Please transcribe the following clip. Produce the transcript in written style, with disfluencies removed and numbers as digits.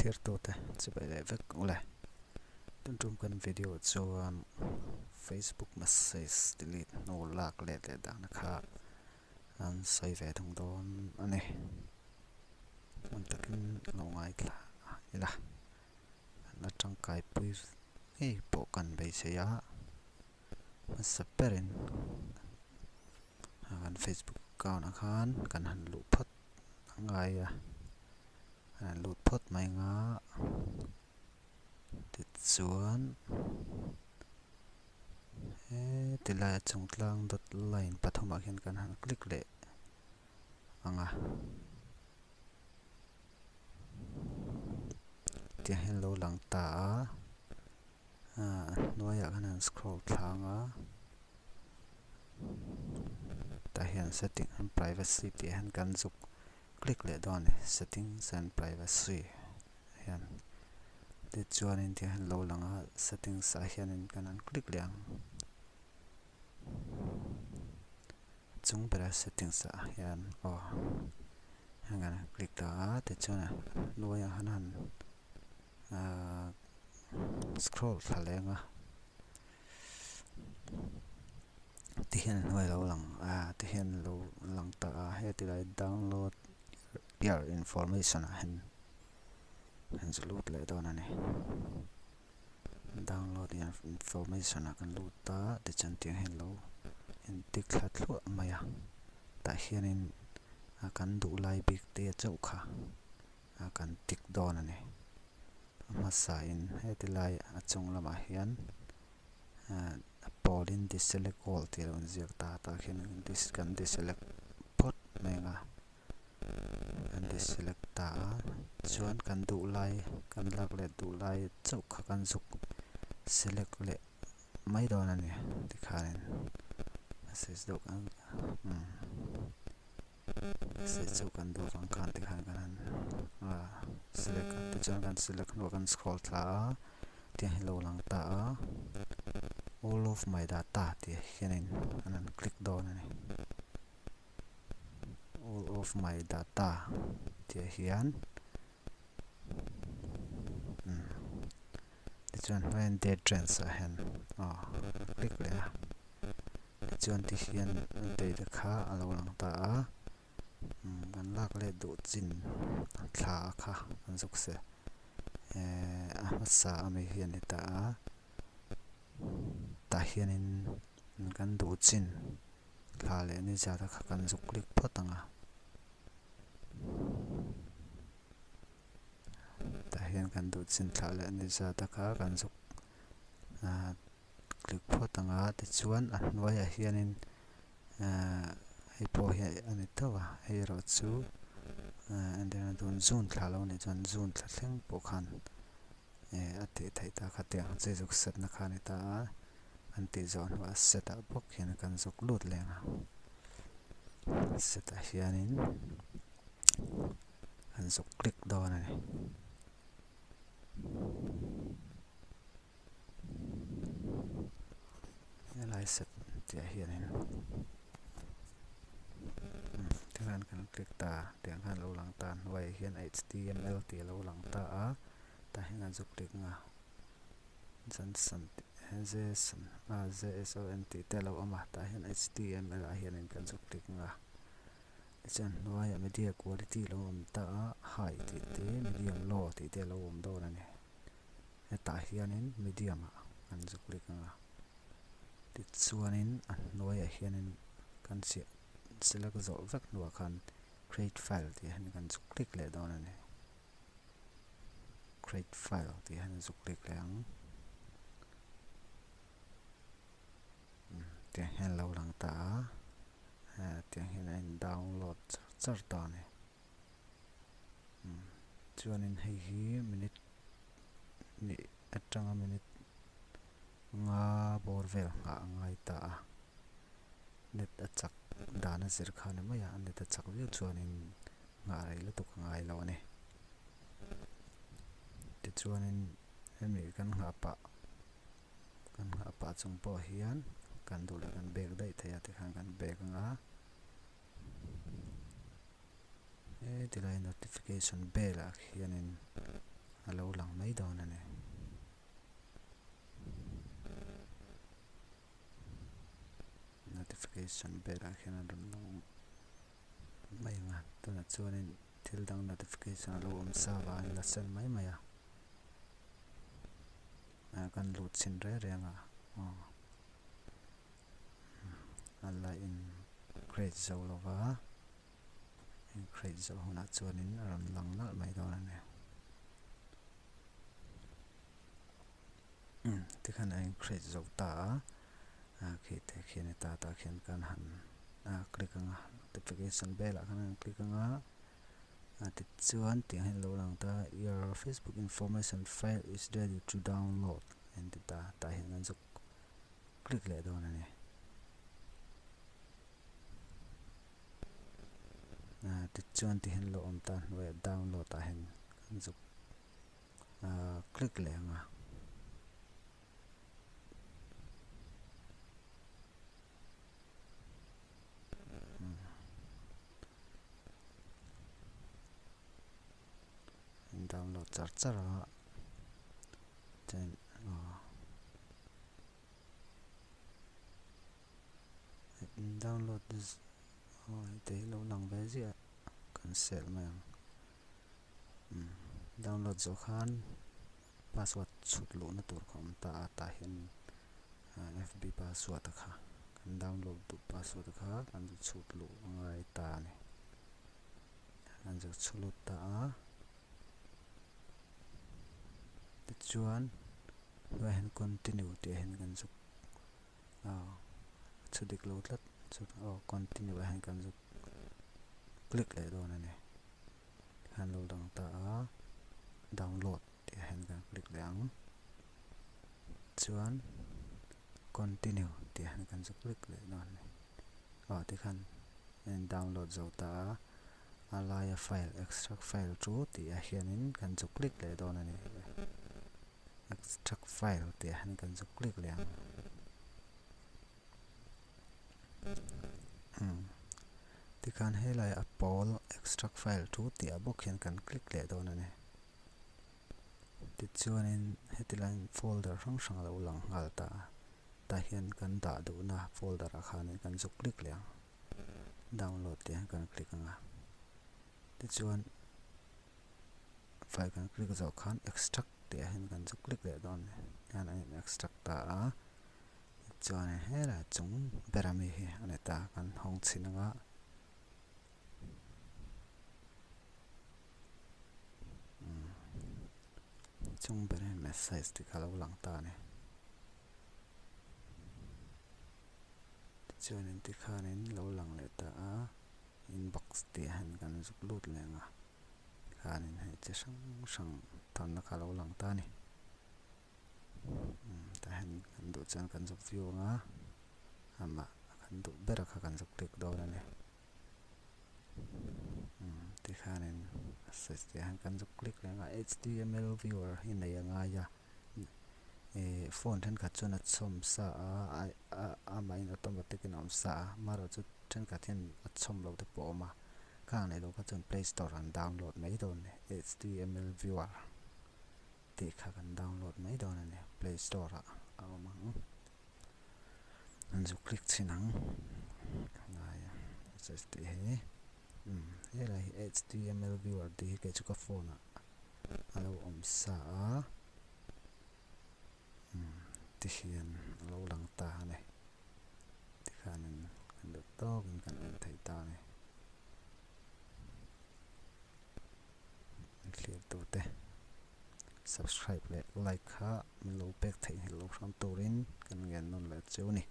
thir tu te chubai le vek ule tun tum kan video chuan Facebook message delete no lak le le da na kha an sai ve thong don ani an takin lo ngai tla ila na tangkai pui ei po kan bei se ya masaperin an Facebook account khan kan han lu phat ngai ya an lu phat mai nga ti chuan tilai chung tlang dot line pathoma hian kan han click le anga ti hello lang ta noya kan han scroll thanga ta hian setting and privacy ti han kan zuk click le don settings and privacy hian ti chuan in ti hello langa settings a hian in kan an click le ang chung bera settings a hian hangan click ta ti chuan noya han scroll thalenga ti hian noi lo lang ti hian lo lang ta he ti lai download your information hen zulut le don ani download your information kan lu ta ti chan ti hen lo in tik thlat lu maya ta hian in kan du lai big te chau kha kan tik don ani ma sa in he ti lai achung lama hian Pauline deselect all ti lo ziak ta hian kan deselect pot menga kan deselect ta chuan kan du lai kan lak le du lai chau kha kan zuk select le mai don ani ti khanin message do kan message chau kan du kan ti khan kan select ti chuan kan select no kan scroll thla ti hello lang ta all of my data ti hianin anan click don ani all of my data ti hian ti chuan when date trends a hen click le ti chuan ti hian date kha alo lang ta kan lak le du chin thla kha kan zuk se sa ami hian ta ta hianin kan du chin thla le ni cha ta kha kan zuk click phatanga ta hian kan du chin thla le ni cha ta kha kan zuk click phatanga ti chuan a hnuai a hianin hei po hi ani tawa hei ro chu and then dun zoom thla lo ni chuan zoom thla thleng po khan ati thai ta kha tiang che zuk set na kha ni ta anti zon wa set up bok hian kan zuk lut lenga set a hianin kan zuk click don ani lai set ti hianin tian kan click ta tiang han lo lang ta wai hian html ti lo lang ta ta hian zuk click nga Johnson JSON te lo ama ta hian html a hian in kan zuk click nga chan noya media quality lo om ta high ti te medium low ti te lo om don ani ta hian in medium kan zuk click nga ti chuanin noya hian in kan select zo vek no khan create file ti han kan zuk click le don ani create file ti han zuk click le ang ti han lo lang ta ti han in download char ta ni chuanin hei minute ni atanga minute nga borvel nga ngai ta net achak dana zir khane maya net achak view chuanin nga rai lu tuk ngai lo ni ti chuanin hemi kan nga pa chung po hian kan du la kan back dai thaya ti khan kan back nga ti lai notification bell a hianin alo lang mai dawn ani notification bell a hian an ron lang mai nga tuna chuanin thil dang notification alo awm sava in la sen mai mai kan lut chin re nga ala in create zo lova in create zo huna chuanin a ron lang nal mai dawn ani tikhan a in create zo ta khi te khian ta khian kan han click anga notification bell a kan click anga ti chuan ti hin lo lang ta your Facebook information file is ready to download and ta hin kan zuk click le dawn ani ti chuan ti hin lo om ta we download ta hin kan zuk click le anga download char then download this te lo lang ve zia cancel mai download zo khan password chut lo na tur khom ta hin FB password kha kan download tu password kha kan chut lo ngai ta ni kan zo chulut ta chuan we hen continue te hen kan zuk chudik lo tlat chut continue we hen kan zuk click le dawn ani han lo dang ta download te hen kan click le ang chuan continue te hen kan zuk click le dawn ani tikhan en download zo ta alaya file extract file chu ti a hianin kan zuk click le dawn ani extract file te han kan zuk click le ang tikhan helai a pawl extract file chu ti a bok hian kan click le dawn ani ti chuanin hetiline folder hrang lo lang ngal ta hian kan da du na folder a khanin kan zuk click le ang download te han kan click anga ti chuan file kan click zo khan extract te hen kan zuk click le dawn han an extract ta chuan hela chung berami hi aneta kan hong chin anga chung beren message ti kha lo lang ta ni chuan in ti khanin lo lang le ta inbox te han kan zuk lut le nga khanin he che sang thon na kha lo lang ta ni ta hen kan du chan kan zuk view nga ama kan du bera kha kan zuk click dawn ani ti khanin message te han kan zuk click le nga HTML viewer in nei anga ya phone then ka chuna chom sa ama in automatic in om sa maro chu then ka then chom lo te po ma ka nei lo ka chun Play Store an download mai don ne HTML viewer ti kha kan download mai don ne Play Store a ma an zu click chinang ngai just he hela HTML viewer ti ke chu ka phone alo om sa ti hian lo lang ta ne ti khanin kan do to kan thei ta ne clear to te subscribe le like ha min lo pek thei lo ram turin kan ngen non le chu ni